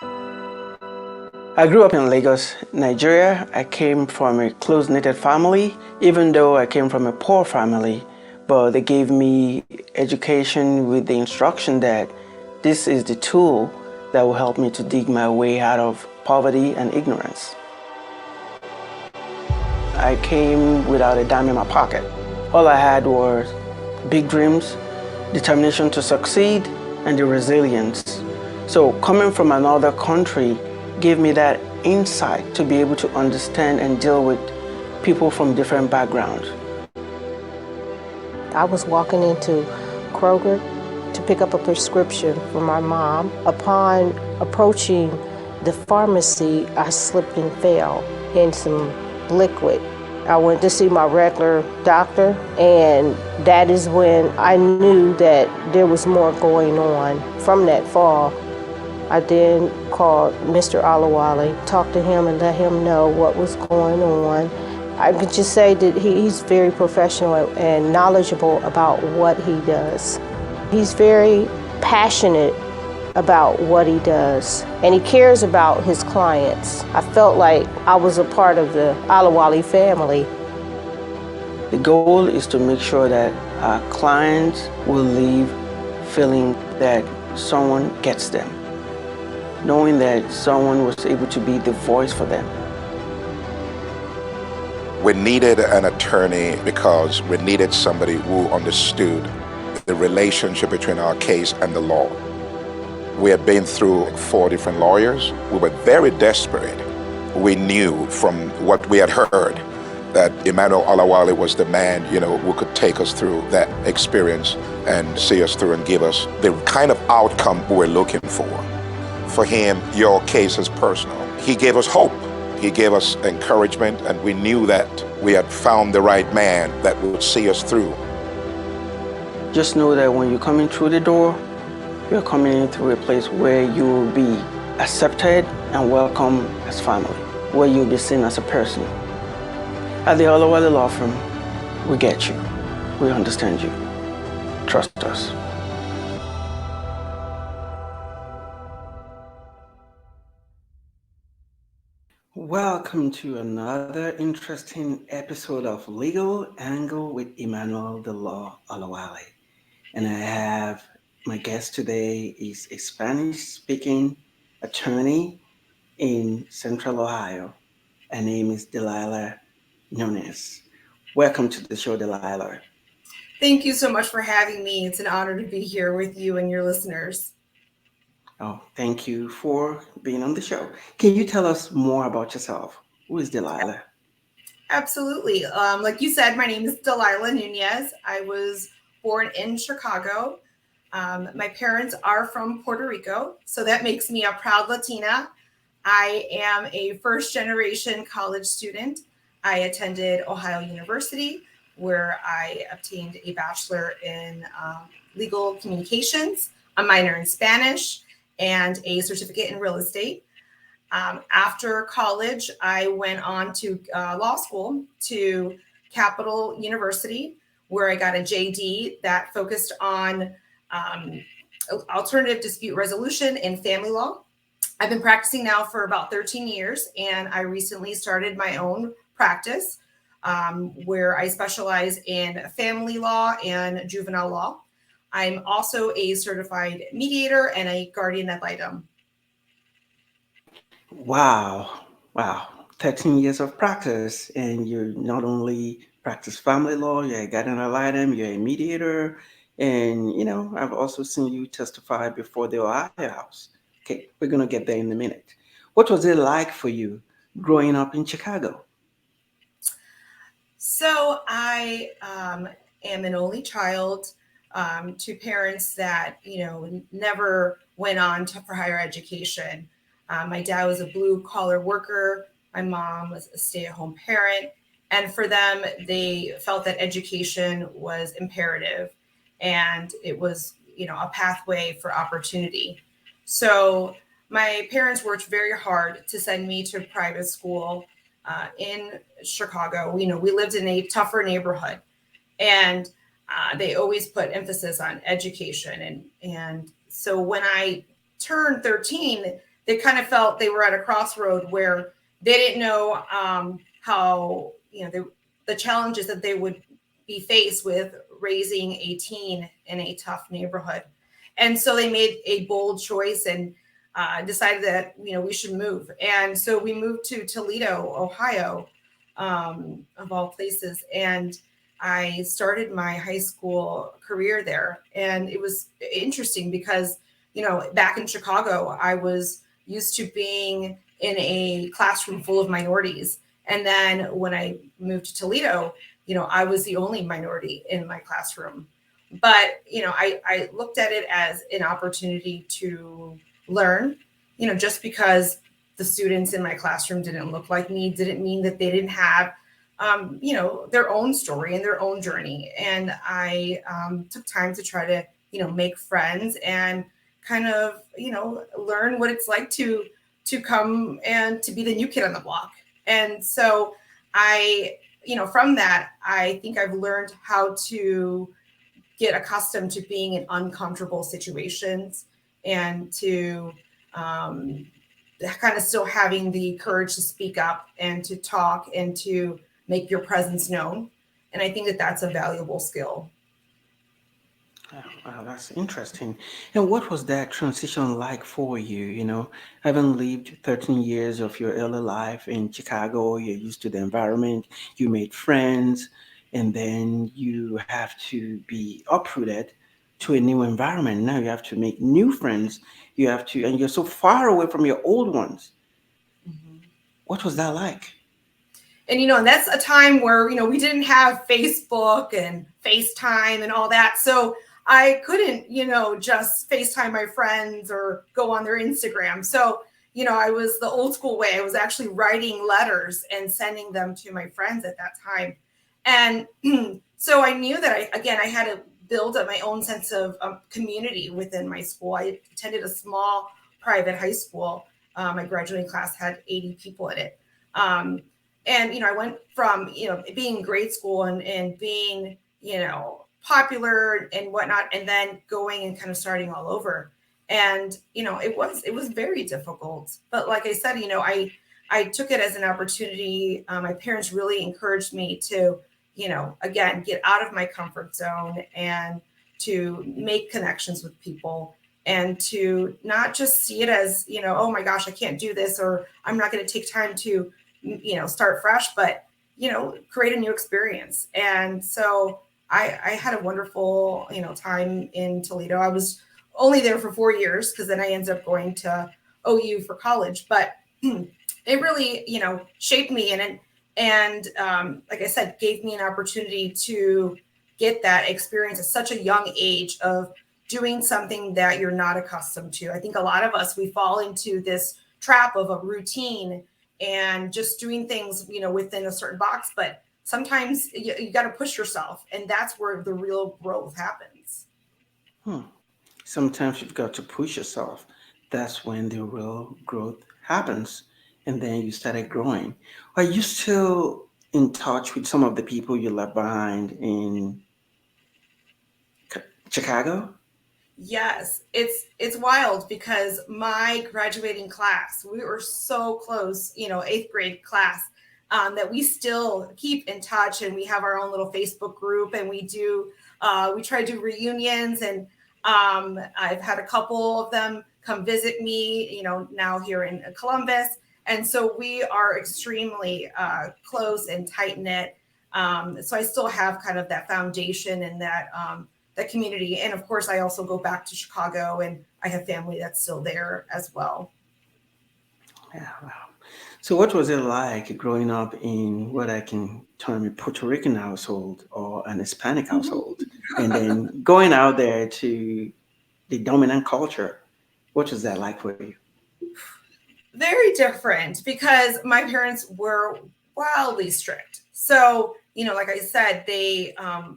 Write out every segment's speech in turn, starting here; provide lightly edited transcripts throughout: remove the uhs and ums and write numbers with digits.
I grew up in Lagos, Nigeria. I came from a close-knitted family, even though I came from a poor family. But they gave me education with the instruction that this is the tool that will help me to dig my way out of poverty and ignorance. I came without a dime in my pocket. All I had was big dreams, determination to succeed, and the resilience. So coming from another country gave me that insight to be able to understand and deal with people from different backgrounds. I was walking into Kroger to pick up a prescription for my mom. Upon approaching the pharmacy, I slipped and fell in some liquid. I went to see my regular doctor, and that is when I knew that there was more going on from that fall. I then called Mr. Olawale, talked to him and let him know what was going on. I could just say that he's very professional and knowledgeable about what he does. He's very passionate about what he does, and he cares about his clients. I felt like I was a part of the Olawale family. The goal is to make sure that our clients will leave feeling that someone gets them, knowing that someone was able to be the voice for them. We needed an attorney because we needed somebody who understood the relationship between our case and the law. We had been through 4 different lawyers. We were very desperate. We knew from what we had heard that Emmanuel Olawale was the man, who could take us through that experience and see us through and give us the kind of outcome we were looking for. For him, your case is personal. He gave us hope. He gave us encouragement, and we knew that we had found the right man that would see us through. Just know that when you're coming through the door, you're coming in through a place where you will be accepted and welcome as family, where you'll be seen as a person. At the Olawale Law Firm, we get you. We understand you. Trust us. Welcome to another interesting episode of Legal Angle with Emmanuel the Law Olawale. And I have my guest today is a Spanish-speaking attorney in Central Ohio. Her name is Delilah Nuñez. Welcome to the show, Delilah. Thank you so much for having me. It's an honor to be here with you and your listeners. Oh, thank you for being on the show. Can you tell us more about yourself? Who is Delilah? Absolutely. Like you said, my name is Delilah Nuñez. I was born in Chicago. My parents are from Puerto Rico, so that makes me a proud Latina. I am a first-generation college student. I attended Ohio University, where I obtained a bachelor in legal communications, a minor in Spanish, and a certificate in real estate. After college, I went on to law school to Capital University, where I got a JD that focused on alternative dispute resolution and family law. I've been practicing now for about 13 years, and I recently started my own practice where I specialize in family law and juvenile law. I'm also a certified mediator and a guardian ad litem. Wow. 13 years of practice, and you not only practice family law, you're a guardian ad litem, you're a mediator, and I've also seen you testify before the Ohio House. Okay, we're gonna get there in a minute. What was it like for you growing up in Chicago? So I am an only child to parents that never went on for higher education. My dad was a blue collar worker. My mom was a stay-at-home parent. And for them, they felt that education was imperative and it was, a pathway for opportunity. So my parents worked very hard to send me to private school in Chicago. We lived in a tougher neighborhood, and they always put emphasis on education. And so when I turned 13, they kind of felt they were at a crossroad where they didn't know how, the challenges that they would be faced with raising a teen in a tough neighborhood. And so they made a bold choice and decided that, we should move. And so we moved to Toledo, Ohio, of all places. And I started my high school career there. And it was interesting because, back in Chicago, I was used to being in a classroom full of minorities. And then when I moved to Toledo, I was the only minority in my classroom. But, I looked at it as an opportunity to learn, just because the students in my classroom didn't look like me, didn't mean that they didn't have, their own story and their own journey. And I took time to try to, make friends and kind of, learn what it's like to come and to be the new kid on the block. And so from that, I think I've learned how to get accustomed to being in uncomfortable situations and to kind of still having the courage to speak up and to talk and to make your presence known. And I think that that's a valuable skill. Wow, that's interesting. And what was that transition like for you? Having lived 13 years of your early life in Chicago, you're used to the environment, you made friends, and then you have to be uprooted to a new environment. Now you have to make new friends. And you're so far away from your old ones. Mm-hmm. What was that like? And, and that's a time where, we didn't have Facebook and FaceTime and all that. So I couldn't, just FaceTime my friends or go on their Instagram. So, I was the old school way. I was actually writing letters and sending them to my friends at that time. And so I knew that I had to build up my own sense of community within my school. I attended a small private high school. My graduating class had 80 people in it. And, I went from, being in grade school and being, popular and whatnot, and then going and kind of starting all over. And, it was very difficult. But like I said, I took it as an opportunity. My parents really encouraged me to, again, get out of my comfort zone and to make connections with people and to not just see it as, oh my gosh, I can't do this, or I'm not going to take time to, start fresh, but, create a new experience. And so I had a wonderful, time in Toledo. I was only there for 4 years because then I ended up going to OU for college, but it really, shaped me and like I said, gave me an opportunity to get that experience at such a young age of doing something that you're not accustomed to. I think a lot of us, we fall into this trap of a routine and just doing things, within a certain box, but sometimes you got to push yourself, and that's where the real growth happens. Sometimes you've got to push yourself. That's when the real growth happens. And then you started growing. Are you still in touch with some of the people you left behind in Chicago? Yes, it's wild because my graduating class, we were so close, 8th grade class, that we still keep in touch, and we have our own little Facebook group, and we try to do reunions, and I've had a couple of them come visit me, now here in Columbus. And so we are extremely close and tight knit. So I still have kind of that foundation and that community. And of course, I also go back to Chicago, and I have family that's still there as well. Yeah, wow. So what was it like growing up in what I can term a Puerto Rican household or an Hispanic household, and then going out there to the dominant culture? What was that like for you? Very different because my parents were wildly strict. So, like I said,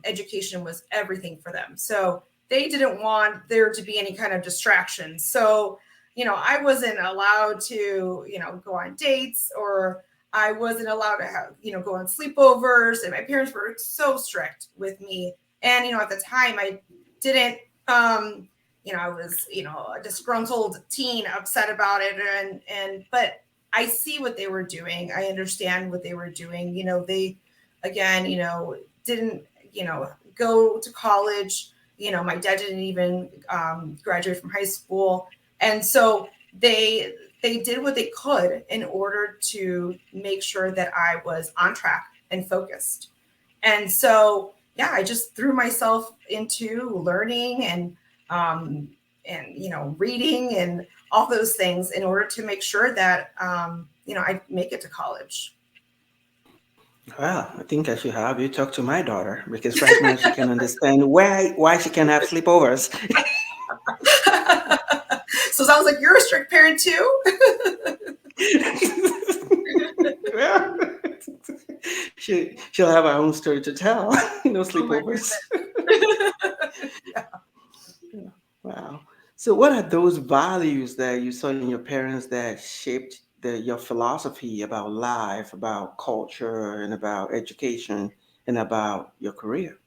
education was everything for them. So they didn't want there to be any kind of distraction. So, I wasn't allowed to, go on dates, or I wasn't allowed to have, go on sleepovers. And my parents were so strict with me. And, at the time I didn't, I was, a disgruntled teen, upset about it. But I see what they were doing. I understand what they were doing. They, again, didn't, go to college. My dad didn't even graduate from high school. And so they did what they could in order to make sure that I was on track and focused. And so, yeah, I just threw myself into learning and reading and all those things in order to make sure that I make it to college. Well, I think I should have you talk to my daughter because right now she can understand why she can have sleepovers. So it sounds like you're a strict parent too. Well, she'll have her own story to tell. No Oh my sleepovers. goodness. Wow. So, what are those values that you saw in your parents that shaped your philosophy about life, about culture, and about education, and about your career?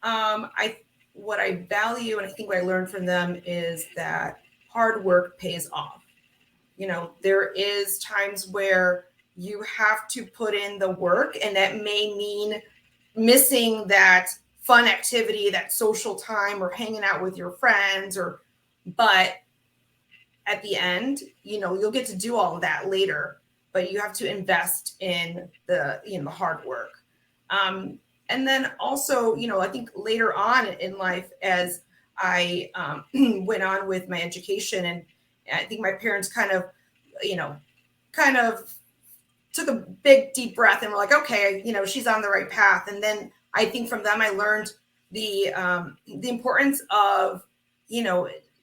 I what I value and I think what I learned from them is that hard work pays off. There is times where you have to put in the work, and that may mean missing that fun activity, that social time, or hanging out with your friends, but at the end, you'll get to do all of that later, but you have to invest in the hard work. And then also, I think later on in life, as I went on with my education, and I think my parents kind of took a big deep breath and were like, okay, she's on the right path. And then I think from them I learned the importance of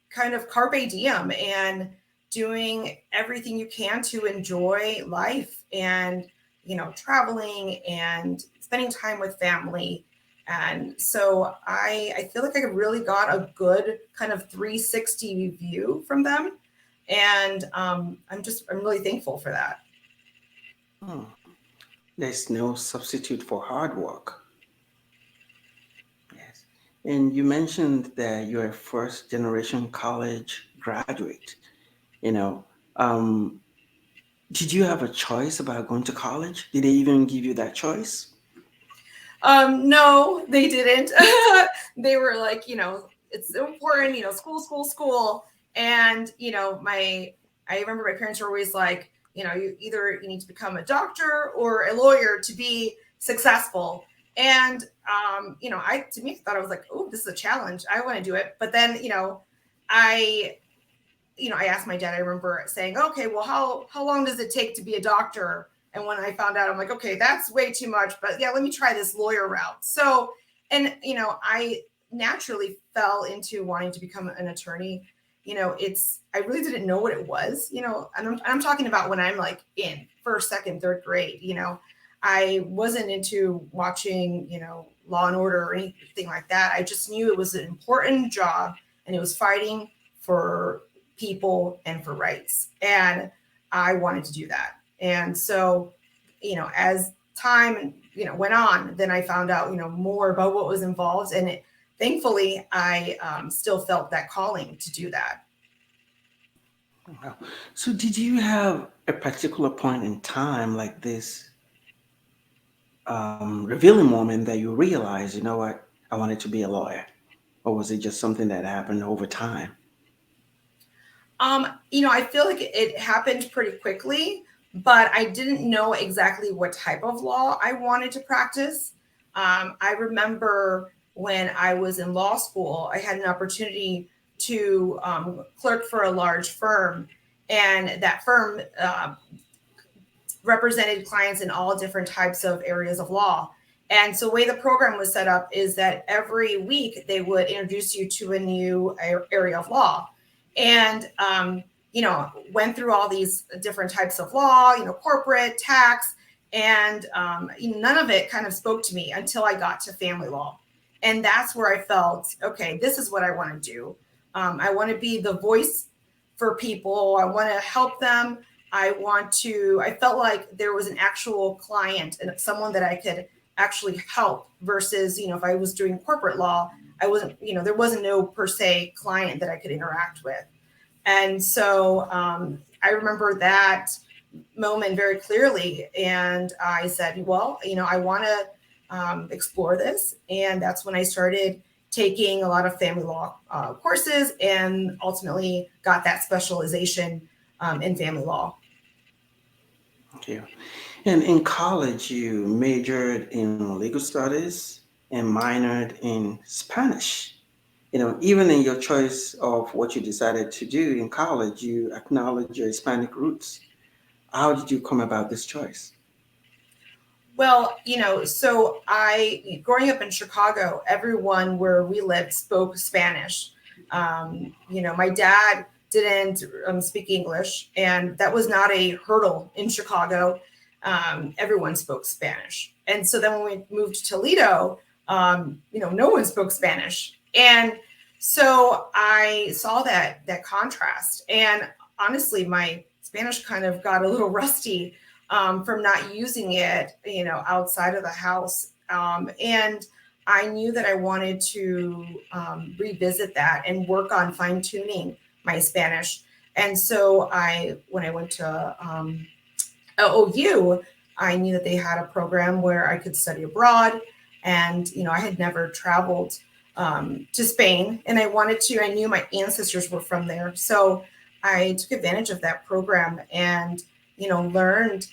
kind of carpe diem and doing everything you can to enjoy life, and traveling and spending time with family. And so I feel like I really got a good kind of 360 view from them, and I'm really thankful for that. Hmm. There's no substitute for hard work. Yes. And you mentioned that you're a first generation college graduate. You know, um, did you have a choice about going to college? Did they even give you that choice? No, they didn't. They were like, it's so important, school, school, school. And, I remember my parents were always like, you need to become a doctor or a lawyer to be successful. And, to me, I thought I was like, oh, this is a challenge. I want to do it. But then, I, I asked my dad, I remember saying, okay, well, how long does it take to be a doctor? And when I found out, I'm like, okay, that's way too much, but yeah, let me try this lawyer route. So, and, I naturally fell into wanting to become an attorney. I really didn't know what it was, and I'm talking about when I'm like in first, second, third grade, I wasn't into watching, Law and Order or anything like that. I just knew it was an important job, and it was fighting for people and for rights. And I wanted to do that. And so, as time, went on, then I found out, more about what was involved. And thankfully, I still felt that calling to do that. Wow. So, did you have a particular point in time like this revealing moment that you realized, you know what, I wanted to be a lawyer? Or was it just something that happened over time? I feel like it happened pretty quickly, but I didn't know exactly what type of law I wanted to practice. I remember when I was in law school, I had an opportunity to clerk for a large firm, and that firm represented clients in all different types of areas of law. And so the way the program was set up is that every week they would introduce you to a new area of law. And, went through all these different types of law, corporate, tax, and none of it kind of spoke to me until I got to family law. And that's where I felt, okay, this is what I want to do. I want to be the voice for people. I want to help them. I felt like there was an actual client and someone that I could actually help versus, if I was doing corporate law, I wasn't, there wasn't no per se client that I could interact with. And so I remember that moment very clearly. And I said, well, I want to explore this. And that's when I started taking a lot of family law courses and ultimately got that specialization in family law. Thank you. And in college, you majored in legal studies and minored in Spanish. Even in your choice of what you decided to do in college, you acknowledge your Hispanic roots. How did you come about this choice? Well, so growing up in Chicago, everyone where we lived spoke Spanish. My dad didn't speak English, and that was not a hurdle in Chicago. Everyone spoke Spanish. And so then when we moved to Toledo, no one spoke Spanish. And so I saw that contrast. And honestly, my Spanish kind of got a little rusty from not using it, outside of the house. And I knew that I wanted to revisit that and work on fine tuning my Spanish. And so when I went to OU, I knew that they had a program where I could study abroad. And, I had never traveled to Spain, and I knew my ancestors were from there. So I took advantage of that program and, learned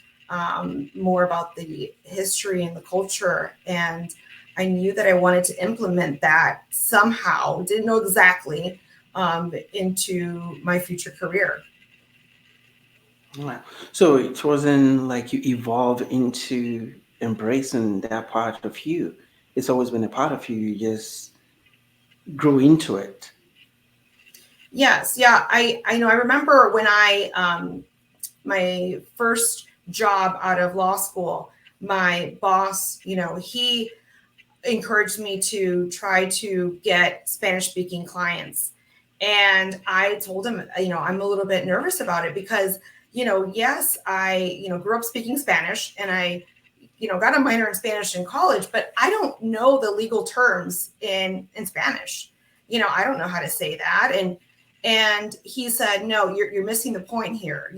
more about the history and the culture. And I knew that I wanted to implement that somehow, didn't know exactly, into my future career. Wow. So it wasn't like you evolved into embracing that part of you. It's always been a part of you. You just grew into it. Yes. Yeah. I know. I remember when my first job out of law school, my boss, he encouraged me to try to get Spanish speaking clients. And I told him, I'm a little bit nervous about it because, yes, I, grew up speaking Spanish, and I, got a minor in Spanish in college, but I don't know the legal terms in Spanish. I don't know how to say that. And he said, no, you're missing the point here.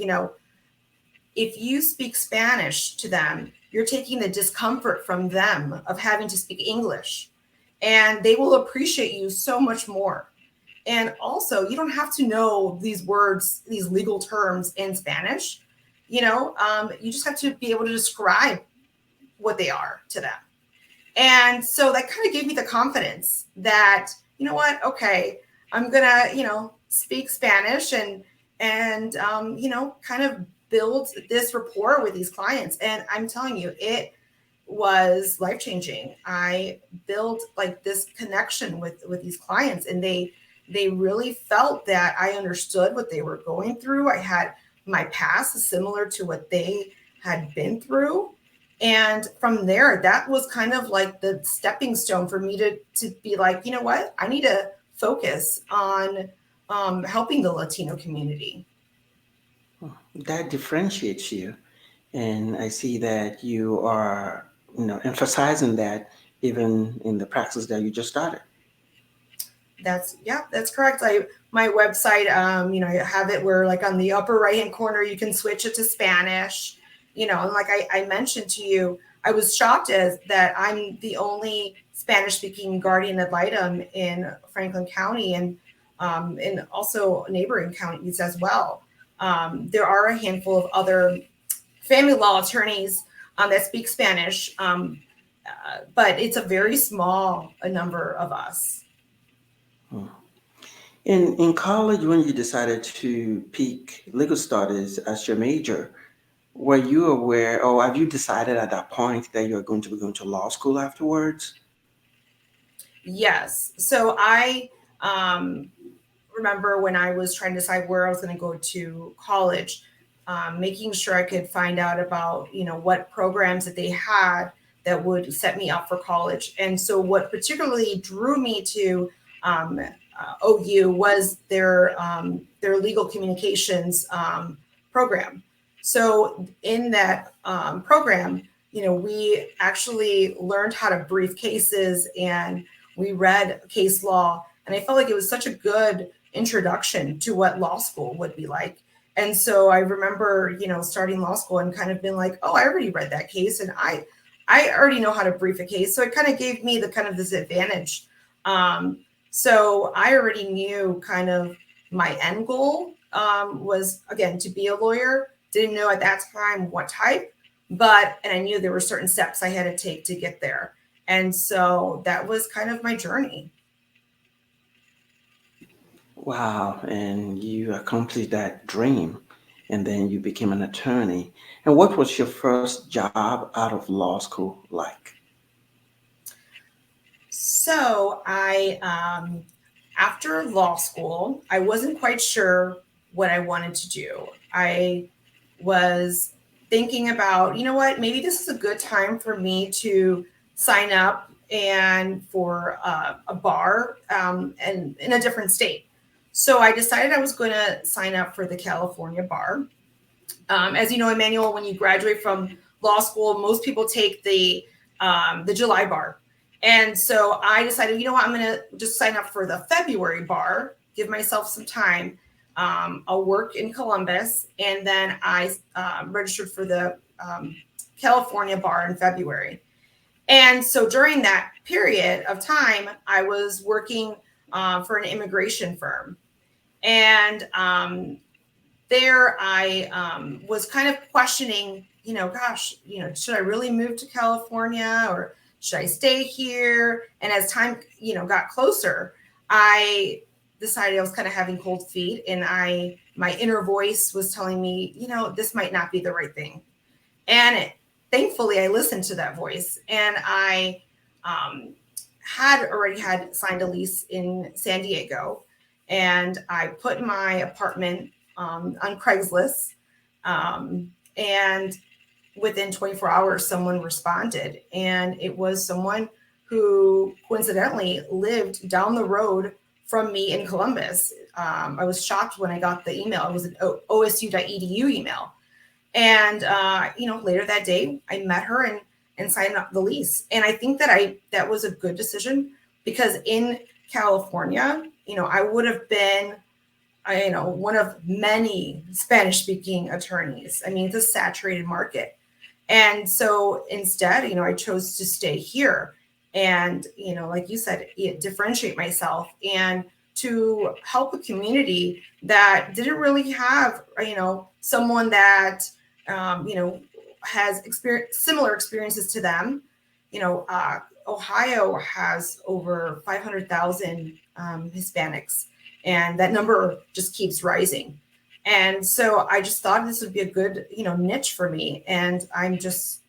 If you speak Spanish to them, you're taking the discomfort from them of having to speak English, and they will appreciate you so much more. And also, you don't have to know these words, these legal terms in Spanish. You just have to be able to describe what they are to them. And so that kind of gave me the confidence that, you know what, okay, I'm gonna, speak Spanish and kind of build this rapport with these clients. And I'm telling you, it was life-changing. I built like this connection with these clients, and they really felt that I understood what they were going through. I had my past similar to what they had been through. And from there, that was kind of like the stepping stone for me to be like, you know what, I need to focus on helping the Latino community. That differentiates you. And I see that you are, emphasizing that even in the practice that you just started. That's correct. My website, I have it where like on the upper right hand corner, you can switch it to Spanish, and like I mentioned to you, I was shocked as that I'm the only Spanish speaking guardian ad litem in Franklin County and also neighboring counties as well. There are a handful of other family law attorneys that speak Spanish, but it's a very small number of us. In college, when you decided to pick legal studies as your major, were you aware, or have you decided at that point that you're going to be going to law school afterwards? Yes. So I remember when I was trying to decide where I was going to go to college, making sure I could find out about, what programs that they had that would set me up for college. And so what particularly drew me to OU was their legal communications program. So in that program, we actually learned how to brief cases and we read case law, and I felt like it was such a good introduction to what law school would be like. And so I remember, starting law school and kind of been like, oh, I already read that case, and I already know how to brief a case. So it kind of gave me the kind of this advantage. So I already knew kind of my end goal was, again, to be a lawyer. Didn't know at that time what type, and I knew there were certain steps I had to take to get there. And so that was kind of my journey. Wow, and you accomplished that dream, and then you became an attorney. And what was your first job out of law school like? So after law school, I wasn't quite sure what I wanted to do. I was thinking about, you know what, maybe this is a good time for me to sign up and for a bar and in a different state. So I decided I was going to sign up for the California bar. As you know, Emmanuel, when you graduate from law school, most people take the July bar. And so I decided, you know what, I'm going to just sign up for the February bar, give myself some time. I'll work in Columbus, and then I registered for the California bar in February. And so during that period of time, I was working for an immigration firm. And there I was kind of questioning, gosh, should I really move to California, or should I stay here? And as time, got closer, I decided I was kind of having cold feet, and my inner voice was telling me, this might not be the right thing. And thankfully I listened to that voice, and I had already signed a lease in San Diego, and I put my apartment on Craigslist, and within 24 hours, someone responded, and it was someone who coincidentally lived down the road from me in Columbus. I was shocked when I got the email. It was an osu.edu email. And, later that day, I met her and signed up the lease. And I think that was a good decision, because in California, I would have been, one of many Spanish-speaking attorneys. I mean, it's a saturated market. And so instead, I chose to stay here and, like you said, differentiate myself and to help a community that didn't really have, someone that, has similar experiences to them. Ohio has over 500,000 Hispanics, and that number just keeps rising. And so I just thought this would be a good, niche for me. And I'm just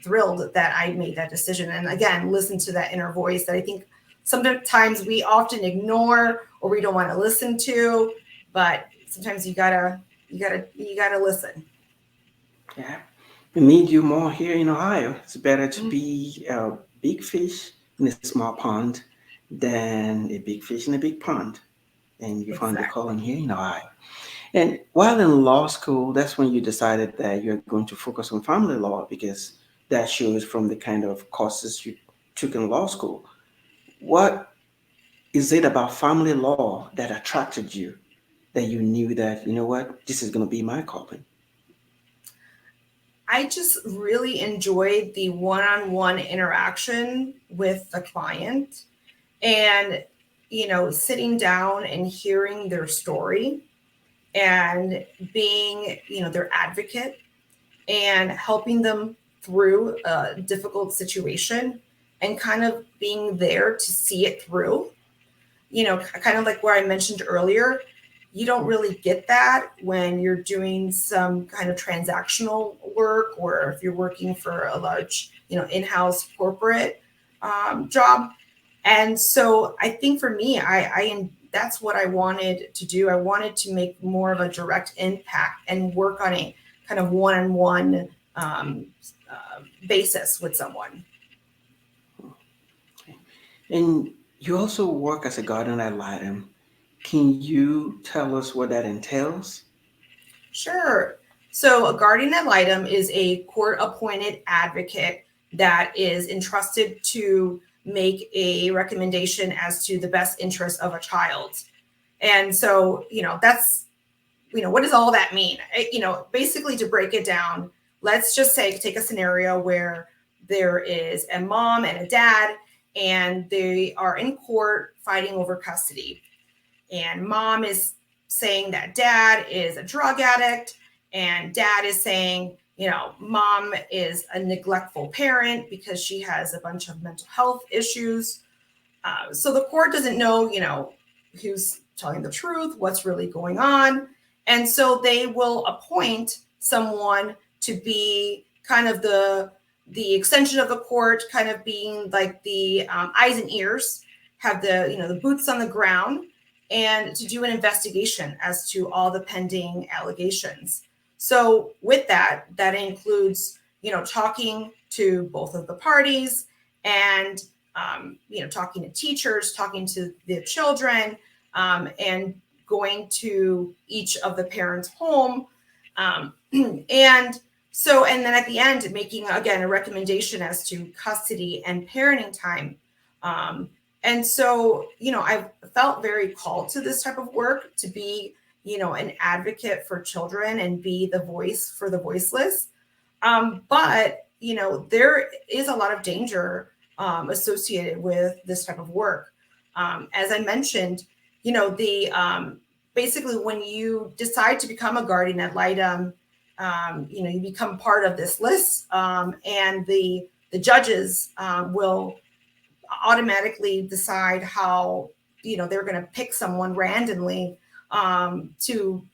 thrilled that I made that decision. And again, listen to that inner voice that I think sometimes we often ignore or we don't want to listen to, but sometimes you gotta listen. Yeah, we need you more here in Ohio. It's better to be a big fish in a small pond than a big fish in a big pond. And you found your Exactly. calling here in Ohio. And while in law school, that's when you decided that you're going to focus on family law, because that shows from the kind of courses you took in law school. What is it about family law that attracted you, that you knew that, you know what, this is going to be my calling? I just really enjoyed the one-on-one interaction with the client, and, sitting down and hearing their story and being, their advocate and helping them through a difficult situation and kind of being there to see it through. Kind of like where I mentioned earlier, you don't really get that when you're doing some kind of transactional work, or if you're working for a large, in-house corporate job. And so I think for me, I that's what I wanted to do. I wanted to make more of a direct impact and work on a kind of one-on-one basis with someone. And you also work as a guardian at Litem. Can you tell us what that entails? Sure. So a guardian ad litem is a court-appointed advocate that is entrusted to make a recommendation as to the best interest of a child. And so, that's, what does all that mean? Basically, to break it down, let's just say, take a scenario where there is a mom and a dad, and they are in court fighting over custody. And mom is saying that dad is a drug addict, and dad is saying, mom is a neglectful parent because she has a bunch of mental health issues. So the court doesn't know, who's telling the truth, what's really going on. And so they will appoint someone to be kind of the extension of the court, kind of being like the eyes and ears, have the boots on the ground, and to do an investigation as to all the pending allegations. So with that includes, talking to both of the parties, and, talking to teachers, talking to the children, and going to each of the parents' home. And then at the end, making, again, a recommendation as to custody and parenting time. And so, I've felt very called to this type of work, to be, an advocate for children and be the voice for the voiceless. But, there is a lot of danger associated with this type of work. As I mentioned, basically when you decide to become a guardian ad litem, you become part of this list, and the judges will automatically decide how, they're going to pick someone randomly to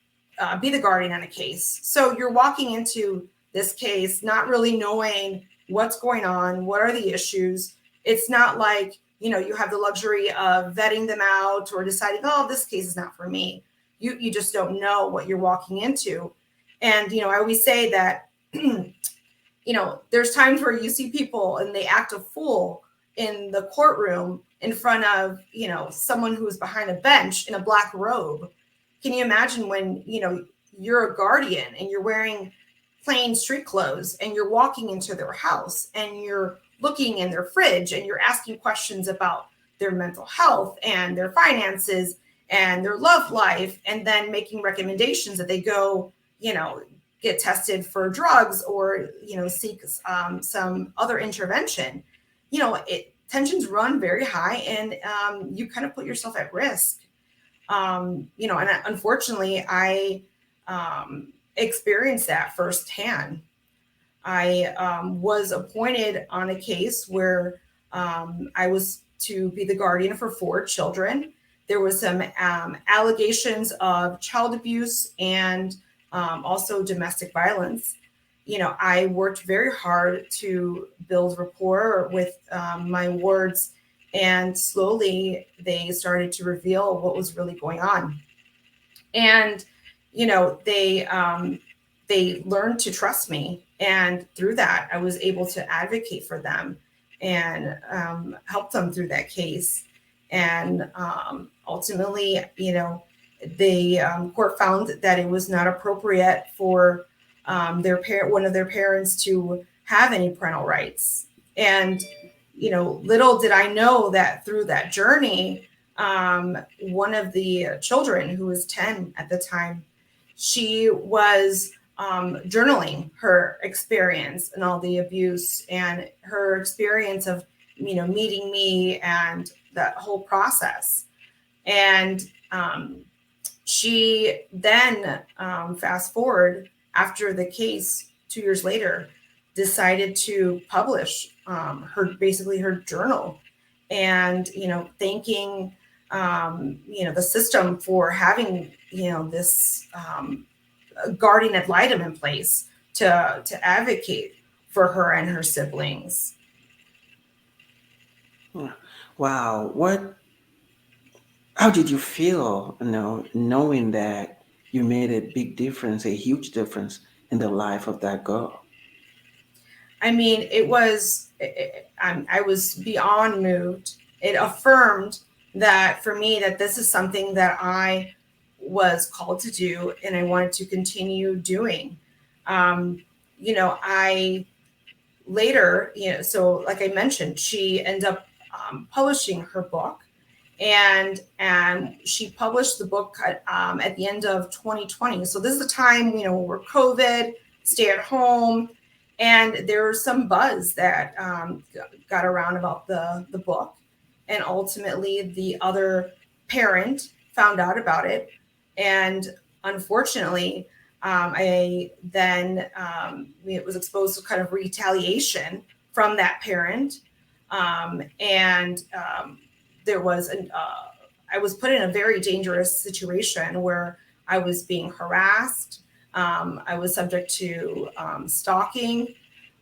be the guardian on a case. So you're walking into this case not really knowing what's going on, what are the issues. It's not like, you have the luxury of vetting them out or deciding, oh, this case is not for me. You just don't know what you're walking into. And, I always say that, there's times where you see people and they act a fool in the courtroom in front of, someone who's behind a bench in a black robe. Can you imagine when, you're a guardian and you're wearing plain street clothes and you're walking into their house and you're looking in their fridge and you're asking questions about their mental health and their finances and their love life, and then making recommendations that they go, get tested for drugs or, seek some other intervention. Tensions run very high, and you kind of put yourself at risk. And unfortunately, I experienced that firsthand. I was appointed on a case where I was to be the guardian for 4 children. There was some allegations of child abuse and also domestic violence. I worked very hard to build rapport with my wards, and slowly they started to reveal what was really going on. And, they learned to trust me. And through that, I was able to advocate for them and help them through that case. And ultimately, the court found that it was not appropriate for one of their parents to have any parental rights. And, little did I know that through that journey, one of the children, who was 10 at the time, she was journaling her experience and all the abuse and her experience of, meeting me and that whole process. And she then, fast forward, after the case 2 years later, decided to publish her journal, and, thanking, the system for having, this guardian ad litem in place to advocate for her and her siblings. Wow. How did you feel, knowing that you made a big difference, a huge difference in the life of that girl? I mean, I was beyond moved. It affirmed that for me, that this is something that I was called to do and I wanted to continue doing. I later, so like I mentioned, she ended up publishing her book. And she published the book at the end of 2020. So this is the time, where COVID, stay at home, and there was some buzz that got around about the book. And ultimately, the other parent found out about it. And unfortunately, I then it was exposed to kind of retaliation from that parent. There was I was put in a very dangerous situation where I was being harassed. I was subject to stalking.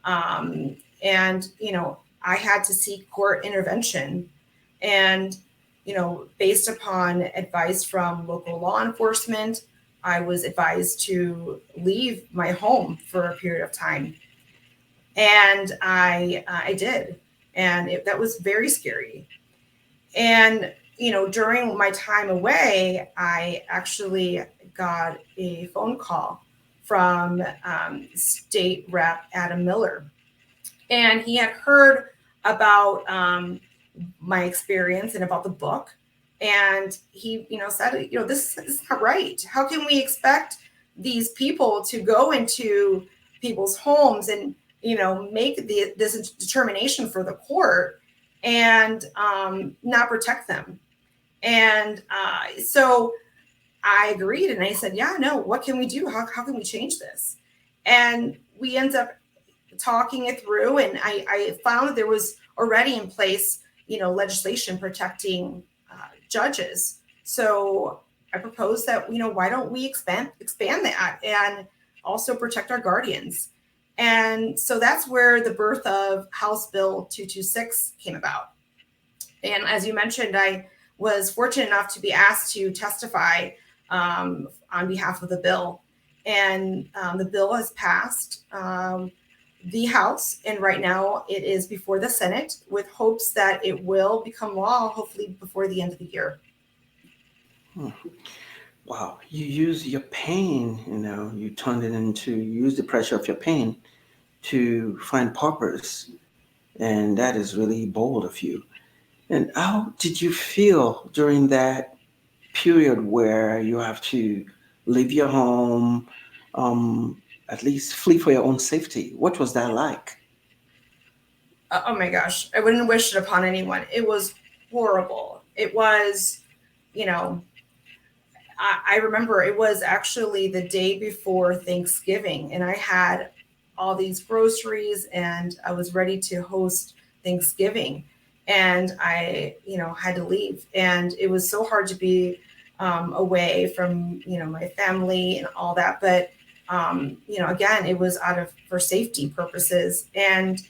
And I had to seek court intervention. And, based upon advice from local law enforcement, I was advised to leave my home for a period of time. And I did. And that was very scary. And, during my time away, I actually got a phone call from State Rep Adam Miller. And he had heard about my experience and about the book. And he, said, this is not right. How can we expect these people to go into people's homes and, make this determination for the court and not protect them? And so I agreed, and I said, yeah, no, what can we do? How can we change this? And we ended up talking it through, and I found there was already in place, legislation protecting judges. So I proposed that, why don't we expand that and also protect our guardians? And so that's where the birth of House Bill 226 came about. And as you mentioned, I was fortunate enough to be asked to testify on behalf of the bill. And the bill has passed the House, and right now it is before the Senate with hopes that it will become law, hopefully before the end of the year. Wow, you use your pain, you turned it into, use the pressure of your pain to find purpose. And that is really bold of you. And how did you feel during that period where you have to leave your home, at least flee for your own safety? What was that like? Oh my gosh, I wouldn't wish it upon anyone. It was horrible. It was, I remember it was actually the day before Thanksgiving, and I had all these groceries and I was ready to host Thanksgiving. And I, had to leave. And it was so hard to be away from, my family and all that. But, again, it was for safety purposes. And,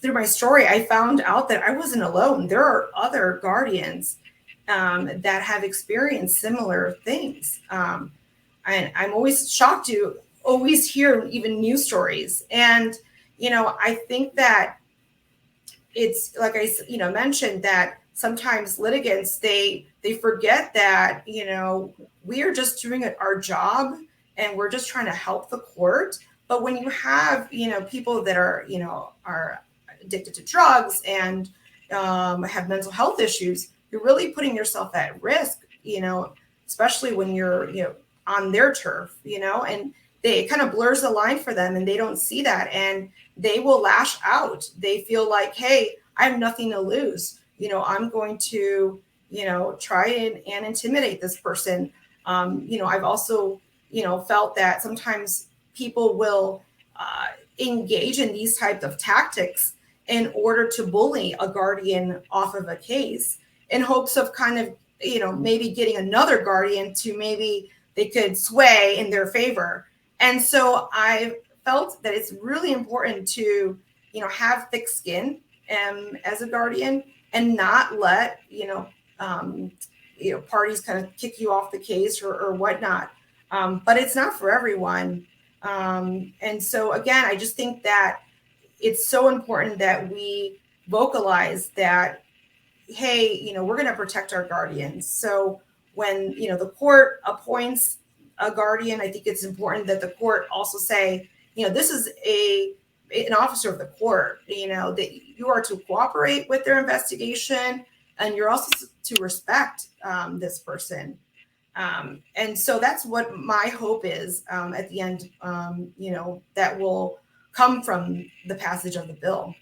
through my story, I found out that I wasn't alone. There are other guardians that have experienced similar things. And I'm always shocked to always hear even news stories. And, I think that it's like I mentioned that sometimes litigants, they forget that, we are just doing our job and we're just trying to help the court. But when you have, people that are addicted to drugs and have mental health issues, you're really putting yourself at risk, especially when you're, on their turf, and it kind of blurs the line for them and they don't see that. And they will lash out. They feel like, hey, I have nothing to lose. I'm going to, try and intimidate this person. I've also, felt that sometimes people will engage in these types of tactics in order to bully a guardian off of a case in hopes of kind of, maybe getting another guardian to maybe they could sway in their favor. And so I felt that it's really important to, have thick skin as a guardian and not let, parties kind of kick you off the case or whatnot. But it's not for everyone. And so, again, I just think that it's so important that we vocalize that, hey, we're going to protect our guardians. So when, the court appoints a guardian, I think it's important that the court also say, this is a an officer of the court, that you are to cooperate with their investigation, and you're also to respect this person. And so that's what my hope is at the end, that will come from the passage of the bill.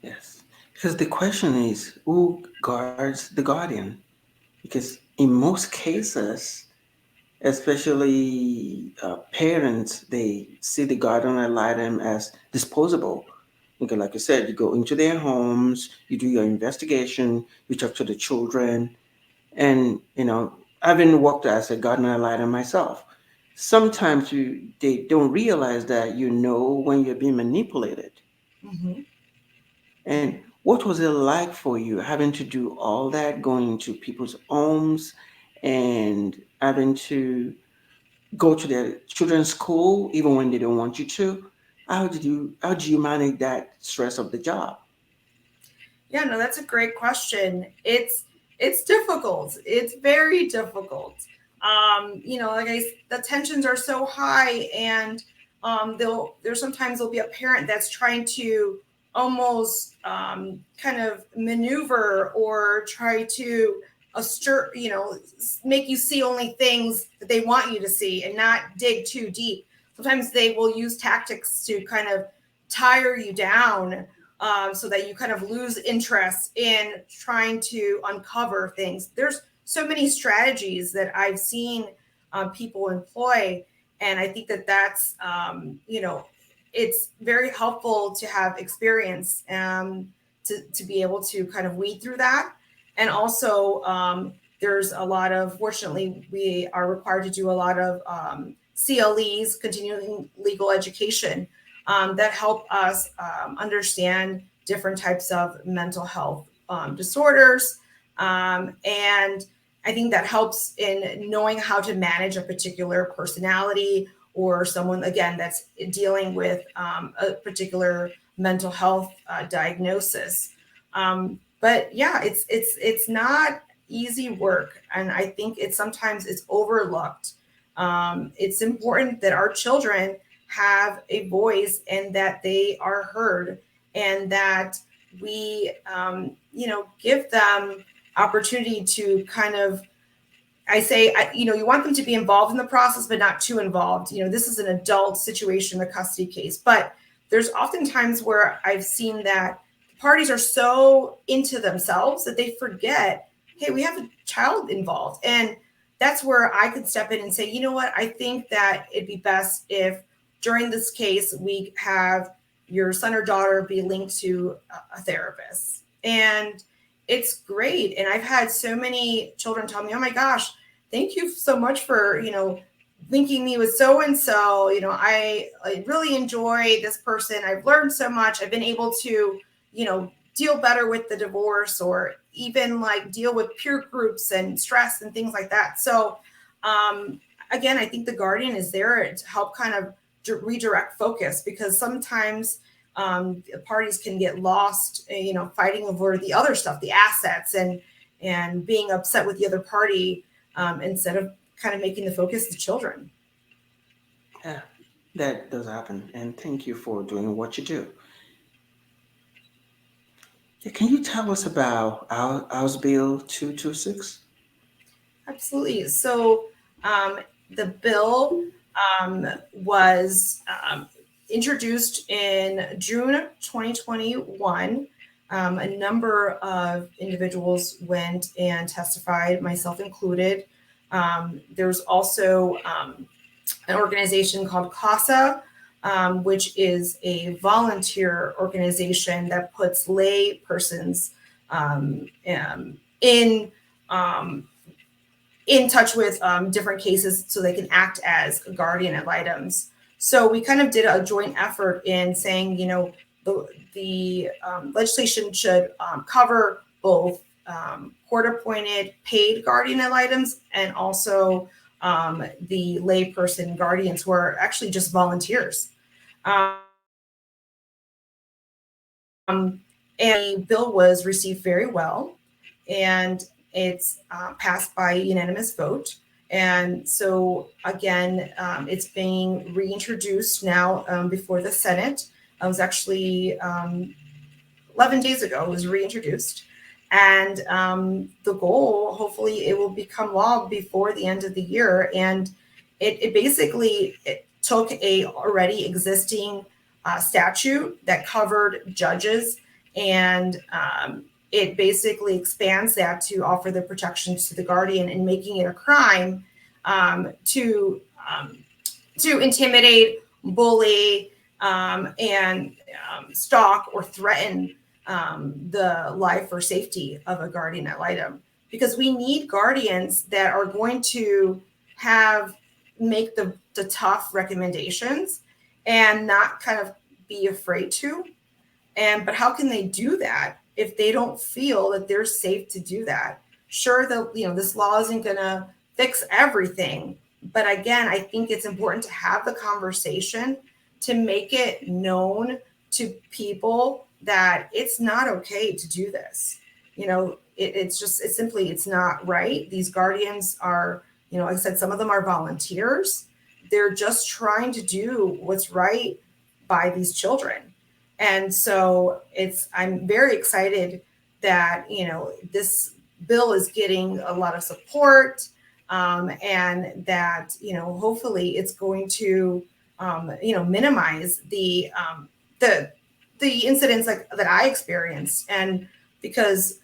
Yes. Because the question is, who guards the guardian? Because in most cases, especially parents, they see the guardian ad litem as disposable. Okay, like I said, you go into their homes, you do your investigation, you talk to the children, and having worked as a guardian ad litem myself, sometimes they don't realize that when you're being manipulated. Mm-hmm. And what was it like for you having to do all that, going into people's homes and having to go to their children's school even when they don't want you to? How do you manage that stress of the job? Yeah, no, that's a great question. It's difficult. It's very difficult. The tensions are so high, and there'll be a parent that's trying to almost kind of maneuver or try to make you see only things that they want you to see and not dig too deep. Sometimes they will use tactics to kind of tire you down, so that you kind of lose interest in trying to uncover things. There's so many strategies that I've seen people employ, and I think that's it's very helpful to have experience to be able to kind of weed through that. And also, there's a lot of, fortunately, we are required to do a lot of CLEs, continuing legal education, that help us understand different types of mental health disorders. And I think that helps in knowing how to manage a particular personality or someone, again, that's dealing with a particular mental health diagnosis. But yeah, it's not easy work, and I think sometimes it's overlooked. It's important that our children have a voice and that they are heard, and that we give them opportunity to kind of, you want them to be involved in the process, but not too involved. This is an adult situation, a custody case, but there's often times where I've seen that parties are so into themselves that they forget, hey, we have a child involved. And that's where I could step in and say, you know what, I think that it'd be best if during this case we have your son or daughter be linked to a therapist. And it's great. And I've had so many children tell me, oh my gosh, thank you so much for, linking me with so-and-so. I really enjoy this person. I've learned so much. I've been able to, deal better with the divorce, or even like deal with peer groups and stress and things like that. So again, I think the guardian is there to help kind of redirect focus, because sometimes parties can get lost, fighting over the other stuff, the assets, and being upset with the other party, instead of kind of making the focus the children. Yeah, that does happen. And thank you for doing what you do. Yeah, can you tell us about House Bill 226? Absolutely. So the bill was introduced in June 2021. A number of individuals went and testified, myself included. There's also an organization called CASA, which is a volunteer organization that puts lay persons in touch with different cases so they can act as guardian ad litems. So we kind of did a joint effort in saying, the legislation should cover both court-appointed paid guardian ad litems and also the layperson guardians who are actually just volunteers. And the bill was received very well, and it's passed by unanimous vote. And so again, it's being reintroduced now before the Senate. It was actually 11 days ago, it was reintroduced. And the goal, hopefully, it will become law before the end of the year. And it basically took a already existing statute that covered judges, and it basically expands that to offer the protections to the guardian and making it a crime to intimidate, bully, and stalk or threaten the life or safety of a guardian at Litem. Because we need guardians that are going to make the tough recommendations and not kind of be afraid to. But how can they do that if they don't feel that they're safe to do that? Sure, this law isn't going to fix everything, but again, I think it's important to have the conversation to make it known to people that it's not okay to do this. It's simply, it's not right. These guardians are, like I said, some of them are volunteers. They're just trying to do what's right by these children. And so I'm very excited that, this bill is getting a lot of support, and that, hopefully it's going to, minimize the incidents that I experienced. And because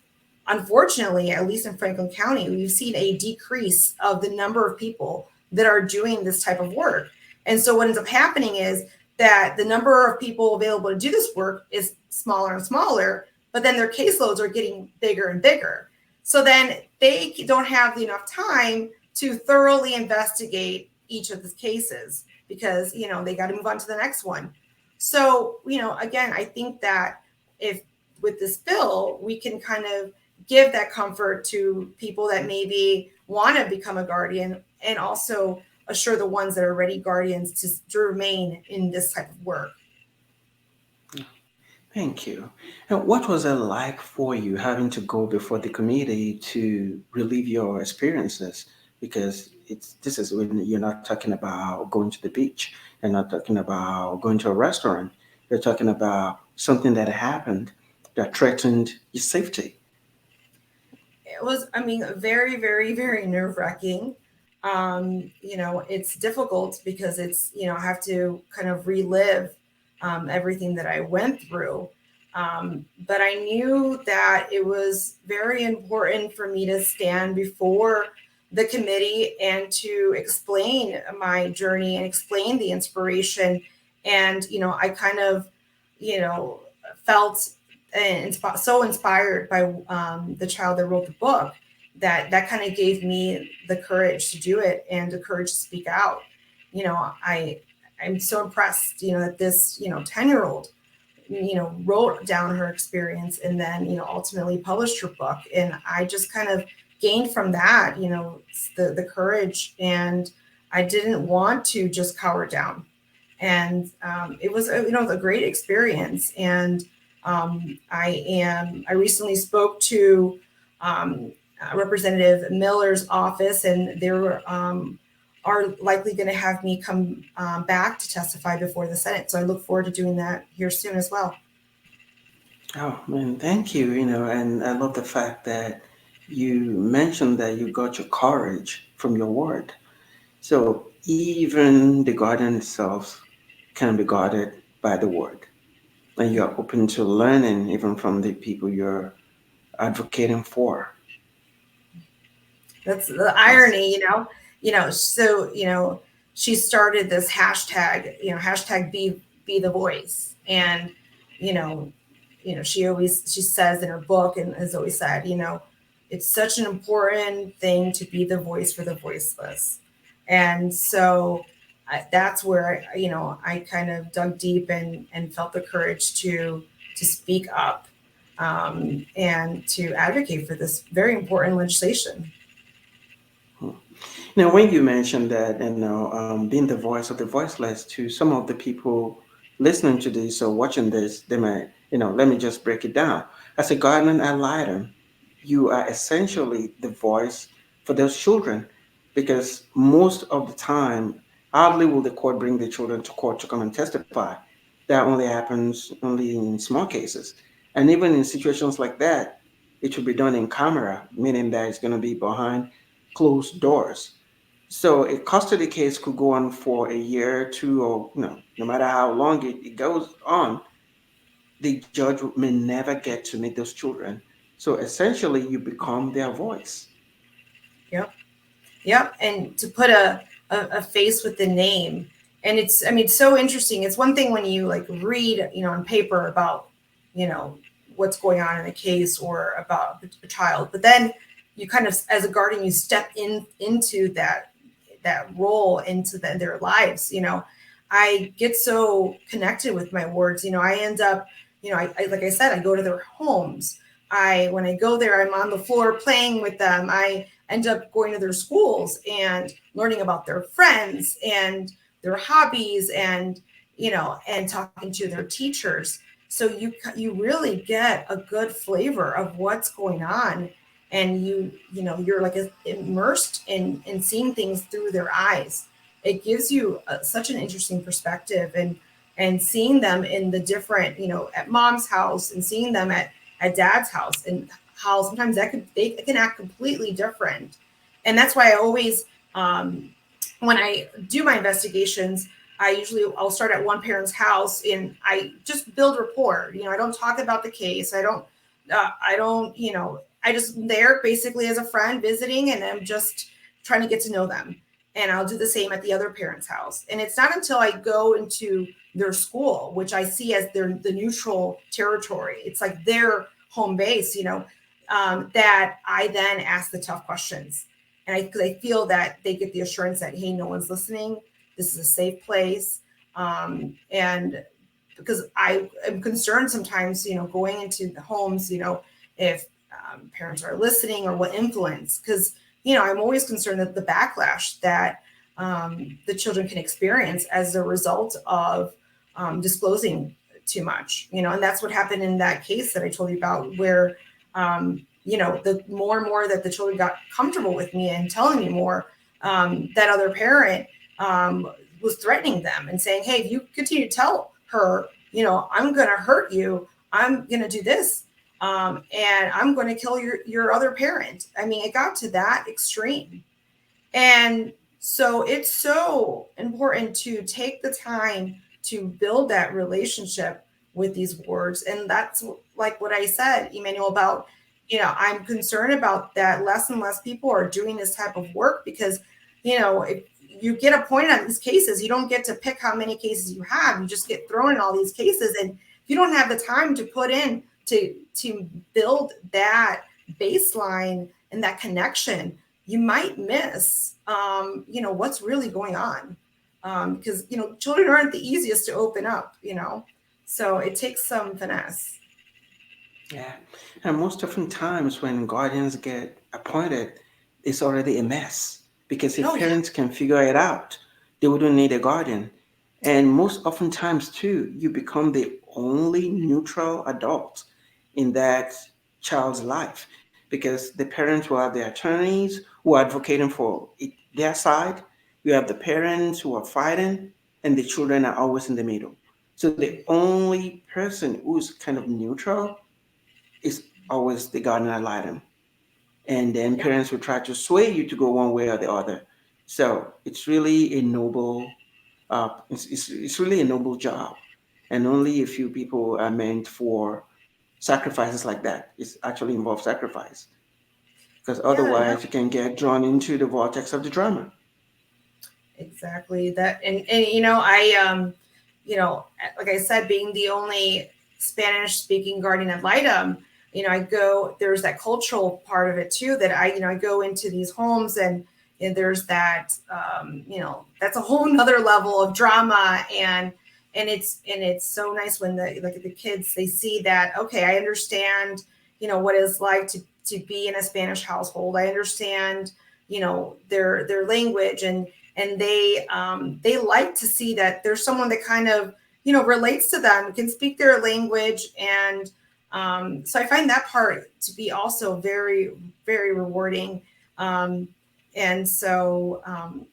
unfortunately, at least in Franklin County, we've seen a decrease of the number of people that are doing this type of work. And so what ends up happening is that the number of people available to do this work is smaller and smaller, but then their caseloads are getting bigger and bigger. So then they don't have enough time to thoroughly investigate each of the cases because, they got to move on to the next one. So, again, I think that if with this bill, we can kind of give that comfort to people that maybe want to become a guardian, and also assure the ones that are already guardians to remain in this type of work. Thank you. And what was it like for you having to go before the committee to relive your experiences? Because this is when you're not talking about going to the beach, you're not talking about going to a restaurant, you're talking about something that happened that threatened your safety. It was, very, very, very nerve-wracking. It's difficult because I have to kind of relive everything that I went through. But I knew that it was very important for me to stand before the committee and to explain my journey and explain the inspiration. And, I kind of, felt so inspired by the child that wrote the book that kind of gave me the courage to do it and the courage to speak out. I'm so impressed, that this, 10-year-old, wrote down her experience and then, ultimately published her book. And I just kind of gained from that, the courage, and I didn't want to just cower down. And it was, a great experience. And I recently spoke to Representative Miller's office, and they are likely going to have me come back to testify before the Senate. So I look forward to doing that here soon as well. Oh, man, thank you. And I love the fact that you mentioned that you got your courage from your word. So even the garden itself can be guarded by the word. And you're open to learning even from the people you're advocating for. That's the irony, So, she started this hashtag, hashtag be the voice. And, she says in her book and has always said, it's such an important thing to be the voice for the voiceless. And so that's where, I kind of dug deep and felt the courage to speak up and to advocate for this very important legislation. Now, when you mentioned that, being the voice of the voiceless, to some of the people listening to this or watching this, they might, let me just break it down. As a guardian ad litem, you are essentially the voice for those children because most of the time, hardly will the court bring the children to court to come and testify. That only happens only in small cases. And even in situations like that, it should be done in camera, meaning that it's going to be behind closed doors. So a custody case could go on for a year, two, or no matter how long it goes on, the judge may never get to meet those children. So essentially, you become their voice. Yep. Yep. And to put a face with the name. And it's, I mean, it's so interesting. It's one thing when you like read, on paper about, you know, what's going on in a case or about a child, but then you kind of, as a guardian, you step into that role into their lives. I get so connected with my words. I end up, I like I said, I go to their homes. When I go there, I'm on the floor playing with them. I end up going to their schools and learning about their friends and their hobbies, and and talking to their teachers. So you really get a good flavor of what's going on, and you're like immersed in seeing things through their eyes. It gives you such an interesting perspective, and seeing them in the different, at mom's house, and seeing them at dad's house, and how sometimes they can act completely different. And that's why I always, when I do my investigations, I'll start at one parent's house, and I just build rapport. I don't talk about the case. I just there basically as a friend visiting, and I'm just trying to get to know them. And I'll do the same at the other parent's house. And it's not until I go into their school, which I see as the neutral territory. It's like their home base, that I then ask the tough questions. And because I feel that they get the assurance that, hey, no one's listening. This is a safe place. And because I am concerned sometimes, going into the homes, if parents are listening or what influence, because, I'm always concerned that the backlash that the children can experience as a result of disclosing too much, and that's what happened in that case that I told you about, where, the more and more that the children got comfortable with me and telling me more, that other parent was threatening them and saying, hey, if you continue to tell her, I'm going to hurt you, I'm going to do this, and I'm going to kill your other parent. I mean, it got to that extreme. And so it's so important to take the time to build that relationship with these words. And that's like what I said, Emmanuel, about, I'm concerned about that less and less people are doing this type of work, because, if you get appointed on these cases, you don't get to pick how many cases you have. You just get thrown in all these cases. And if you don't have the time to put in to build that baseline and that connection, you might miss, what's really going on. Because, children aren't the easiest to open up, so it takes some finesse. Yeah. And most often times when guardians get appointed, it's already a mess. Because if Oh, yeah. parents can figure it out, they wouldn't need a guardian. And most often times too, you become the only neutral adult in that child's life. Because the parents will have their attorneys who are advocating for their side. You have the parents who are fighting, and the children are always in the middle. So the only person who's kind of neutral is always the guardian ad litem. And then Yeah. parents will try to sway you to go one way or the other. So it's really a noble, it's really a noble job. And only a few people are meant for sacrifices like that. It actually involves sacrifice, because Yeah, no, otherwise you can get drawn into the vortex of the drama. exactly that. And I, like I said, being the only Spanish speaking guardian ad litem, there's that cultural part of it too, that I go into these homes, and there's that, that's a whole nother level of drama. And it's so nice when the kids, they see that, okay, I understand, what it's like to be in a Spanish household. I understand, their language, and they like to see that there's someone that kind of, relates to them, can speak their language. And so I find that part to be also very, very rewarding. And so,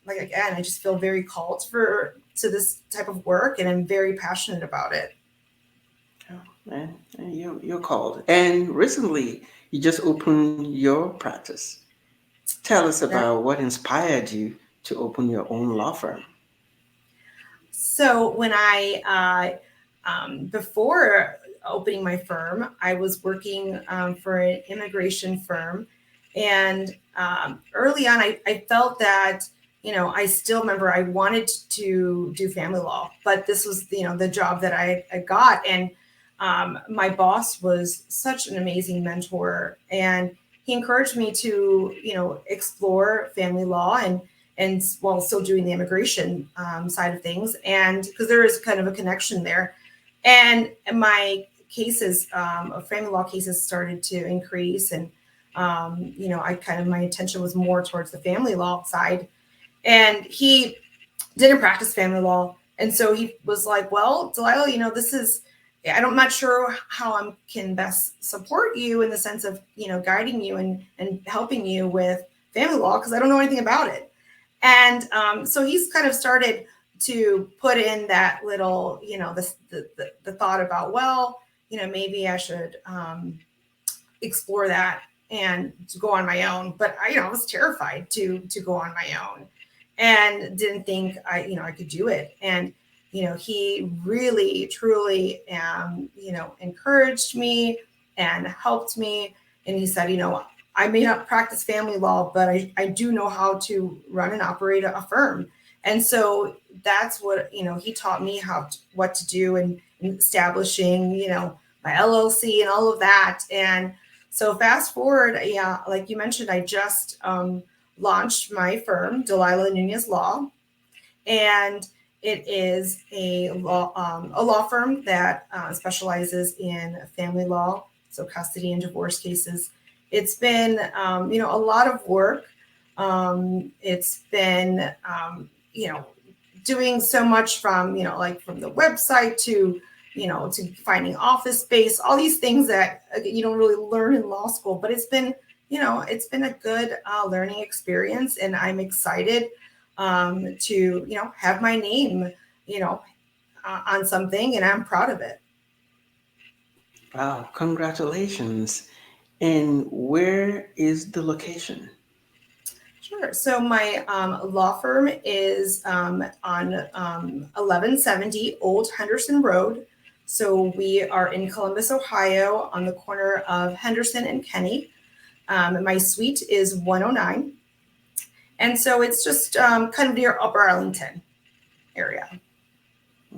like, again, I just feel very called to this type of work, and I'm very passionate about it. And you're called. And recently, you just opened your practice. Tell us That, about what inspired you to open your own law firm. so when before opening my firm, I was working for an immigration firm. And early on, I felt that, I still remember I wanted to do family law, but this was, the job that I got. And my boss was such an amazing mentor, and he encouraged me to, explore family law and while still doing the immigration side of things. And because there is kind of a connection there. And my cases, family law cases started to increase. And, my attention was more towards the family law side. And he didn't practice family law. And so he was like, well, Delilah, I'm not sure how I can best support you in the sense of, guiding you and helping you with family law, because I don't know anything about it. And so he's kind of started to put in that little, the thought about, well, maybe I should explore that and to go on my own. But I was terrified to go on my own, and didn't think I could do it. And he really, truly, encouraged me and helped me. And he said, I may not practice family law, but I do know how to run and operate a firm. And so that's what, he taught me what to do, and establishing, my LLC and all of that. And so fast forward, yeah, like you mentioned, I just launched my firm, Delilah Nuñez Law, and it is a law firm that specializes in family law, so custody and divorce cases. It's been, a lot of work. It's been, doing so much from, like from the website to, to finding office space, all these things that you don't really learn in law school. But it's been, it's been a good learning experience, and I'm excited to, have my name, on something, and I'm proud of it. Wow, congratulations. And where is the location? Sure. So my law firm is on 1170 Old Henderson Road. So we are in Columbus, Ohio, on the corner of Henderson and Kenny. My suite is 109. And so it's just kind of near Upper Arlington area.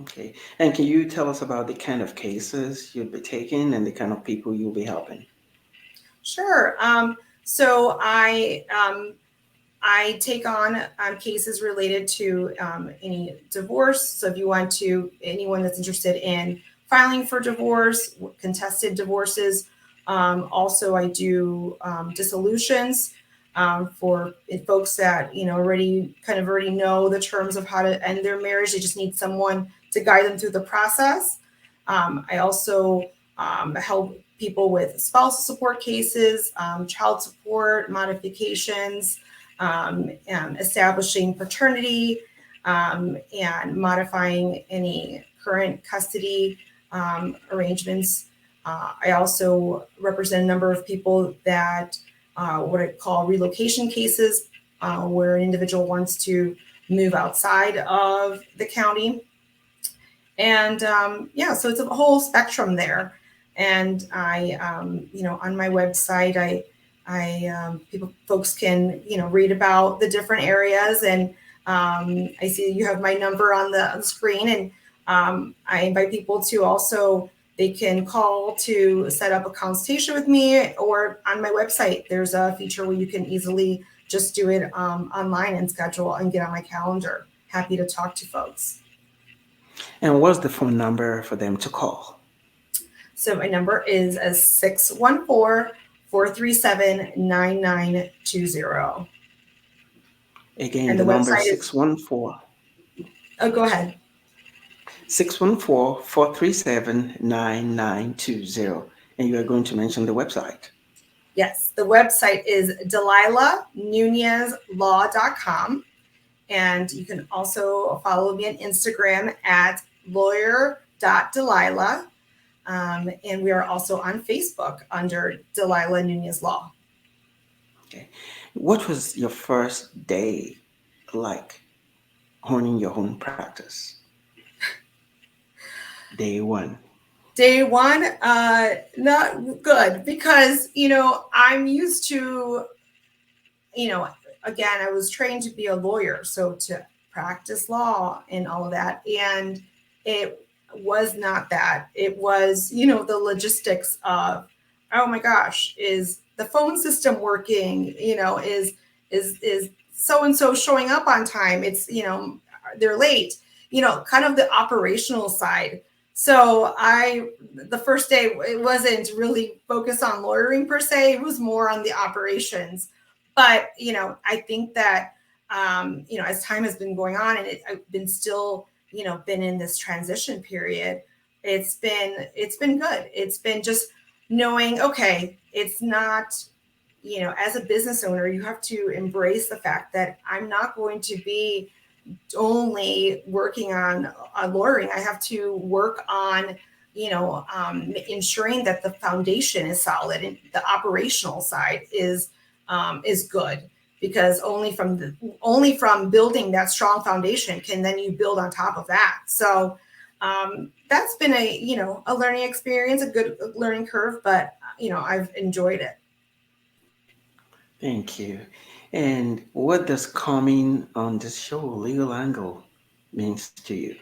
Okay. And can you tell us about the kind of cases you'll be taking and the kind of people you'll be helping? Sure. So I take on cases related to any divorce. So if you want to, anyone that's interested in filing for divorce, contested divorces. Also, I do dissolutions for folks that already know the terms of how to end their marriage. They just need someone to guide them through the process. I also help people with spousal support cases, child support modifications, establishing paternity, and modifying any current custody arrangements. I also represent a number of people that what I call relocation cases, where an individual wants to move outside of the county. And so it's a whole spectrum there. And I, on my website, folks can, read about the different areas. And I see you have my number on the screen, and I invite people to also, they can call to set up a consultation with me, or on my website, there's a feature where you can easily just do it online and schedule and get on my calendar. Happy to talk to folks. And what's the phone number for them to call? So my number is 614-437-9920. Again, And the the number is website is, 614. oh, go ahead. 614-437-9920. And you are going to mention the website. Yes, the website is DelilahNuñezLaw.com. And you can also follow me on Instagram at lawyer.delilah. And we are also on Facebook under Delilah Nuñez Law. Okay. What was your first day like owning your own practice? Day one. Day one, not good because, I'm used to, again, I was trained to be a lawyer, so to practice law and all of that. And it was not that. It was, the logistics of, oh my gosh, is the phone system working? Is so and so showing up on time? It's, they're late. Kind of the operational side. So the first day, it wasn't really focused on lawyering per se. It was more on the operations. But, I think that, as time has been going on and I've been still, been in this transition period, it's been good. It's been just knowing, okay, it's not, as a business owner, you have to embrace the fact that I'm not going to be only working on lawyering. I have to work on, ensuring that the foundation is solid and the operational side is good, because only from building that strong foundation can then you build on top of that. So that's been a learning experience, a good learning curve, but I've enjoyed it. Thank you. And what does coming on this show, Legal Angle, means to you?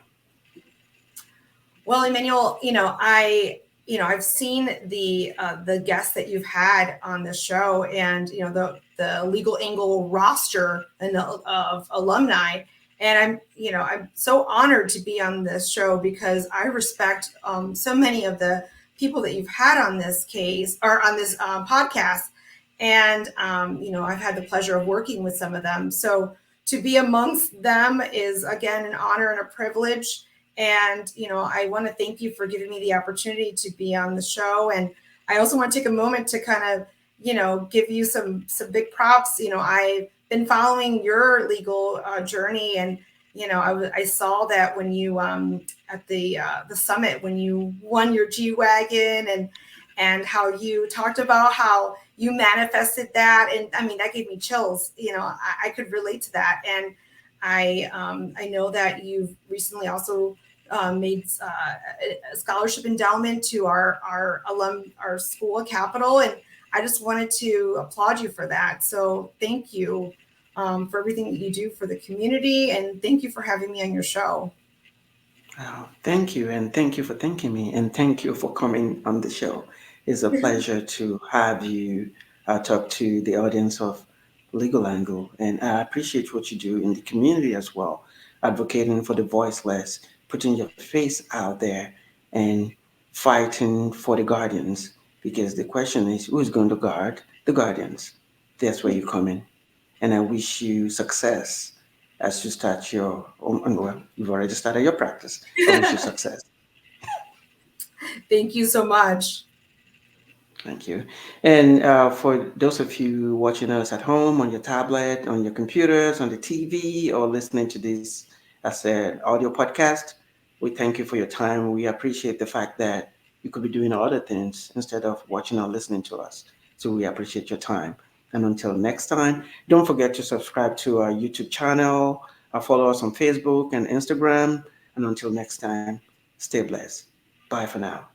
Well, Emmanuel, I've seen the guests that you've had on the show, and the Legal Angle roster and of alumni, and I'm so honored to be on this show because I respect so many of the people that you've had on this case or on this podcast, and I've had the pleasure of working with some of them. So to be amongst them is again an honor and a privilege. And, I want to thank you for giving me the opportunity to be on the show. And I also want to take a moment to kind of, give you some big props. I've been following your legal journey, and, I saw that when you at the summit, when you won your G-Wagon and how you talked about how you manifested that. And I mean, that gave me chills. I could relate to that. And I know that you've recently also made a scholarship endowment to our school capital, and I just wanted to applaud you for that. So thank you for everything that you do for the community, and thank you for having me on your show. Oh, thank you, and thank you for thanking me, and thank you for coming on the show. It's a pleasure to have you talk to the audience of Legal Angle, and I appreciate what you do in the community as well, advocating for the voiceless, putting your face out there, and fighting for the guardians. Because the question is, who is going to guard the guardians? That's where you come in, and I wish you success as you start your own. Well, you've already started your practice. I wish you success. Thank you so much. Thank you. And for those of you watching us at home, on your tablet, on your computers, on the TV, or listening to this as an audio podcast, we thank you for your time. We appreciate the fact that you could be doing other things instead of watching or listening to us. So we appreciate your time. And until next time, don't forget to subscribe to our YouTube channel, follow us on Facebook and Instagram. And until next time, stay blessed. Bye for now.